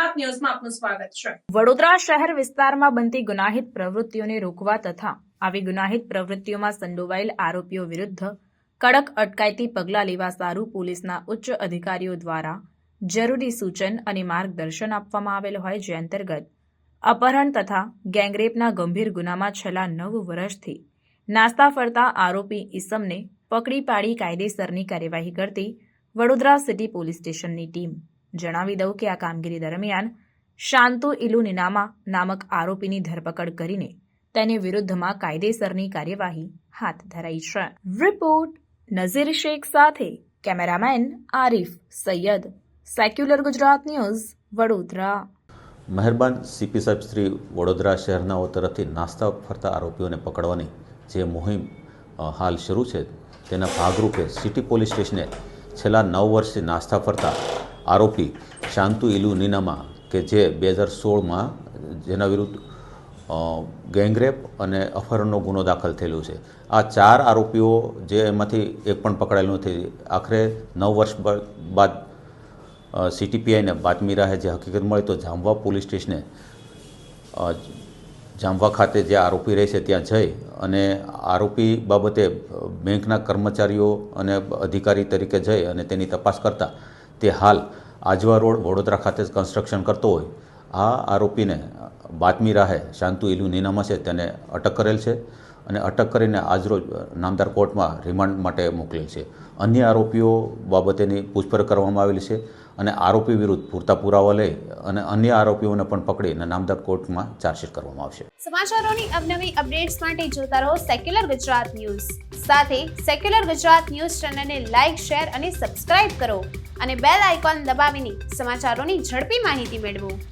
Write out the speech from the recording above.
ગુજરાત ન્યૂઝમાં આપનું સ્વાગત છે। વડોદરા શહેર વિસ્તારમાં બનતી ગુનાહિત પ્રવૃત્તિઓને રોકવા તથા આવી ગુનાહિત પ્રવૃત્તિઓમાં સંડોવાયેલ આરોપીઓ વિરુદ્ધ કડક અટકાયતી પગલાં લેવા સારું પોલીસના ઉચ્ચ અધિકારીઓ દ્વારા જરૂરી સૂચન અને માર્ગદર્શન આપવામાં આવેલ હોય, જે અંતર્ગત અપહરણ તથા ગેંગરેપના ગંભીર ગુનામાં છેલ્લા 9 વર્ષથી નાસ્તા ફરતા આરોપી ઈસમને પકડી પાડી કાયદેસરની કાર્યવાહી કરતી વડોદરા સિટી પોલીસ સ્ટેશનની ટીમ જણાવી દઉં કે આ કામગીરી દરમિયાન શાંતુ ઇલુ નીનામા નામક આરોપીની ધરપકડ કરીને તેની વિરુદ્ધમાં કાયદેસરની કાર્યવાહી હાથ ધરાઈ છે। રિપોર્ટ નઝીર શેખ સાથે cameraman Arif Sayyed, secular Gujarat news, Vadodara. મહેરબાન સીપી સાહેબ શ્રી વડોદરા શહેરનાઓ તરફથી નાસ્તા ફરતા આરોપીઓને પકડવાની જે મુહિમ હાલ શરૂ છે, તેના ભાગરૂપે સિટી પોલીસ સ્ટેશને છેલ્લા 9 વર્ષથી નાસ્તા ફરતા આરોપી શાંતુ ઇલુ નીનામા કે જે 2016માં જેના વિરુદ્ધ ગેંગરેપ અને અપહરણનો ગુનો દાખલ થયેલો છે, આ 4 આરોપીઓ જે એમાંથી એક પણ પકડાયેલું નથી। આખરે 9 વર્ષ બાદ CTPIને બાતમી રાહે જે હકીકત મળી તો જામવા પોલીસ સ્ટેશને જામવા ખાતે જે આરોપી રહે છે ત્યાં જઈ અને આરોપી બાબતે બેંકના કર્મચારીઓ અને અધિકારી તરીકે જઈ અને તેની તપાસ કરતા તે હાલ આજવા રોડ વડોદરા ખાતે જ કન્સ્ટ્રક્શન કરતો હોય આ આરોપીને બાતમી રાહે શાંતુ ઇલુ નીનામા છે તેને અટક કરેલ છે અને અટક કરીને આજરોજ નામદાર કોર્ટમાં રિમાન્ડ માટે મોકલેલ છે। અન્ય આરોપીઓ બાબતેની પૂછપરછ કરવામાં આવેલી છે અને આરોપી વિરુદ્ધ પૂરતા પુરાવા લઈ અને અન્ય આરોપીઓને પણ પકડીને નામદાર કોર્ટમાં ચાર્જશીટ કરવામાં આવશે। સમાચારોની અવનવી અપડેટ્સ માટે જોતા રહો સેક્યુલર ગુજરાત ન્યૂઝ। સાથે સેક્યુલર ગુજરાત ન્યૂઝ ચેનલને લાઇક, શેર અને સબસ્ક્રાઇબ કરો અને બેલ આઇકોન દબાવીને સમાચારોની ઝડપી માહિતી મેળવો।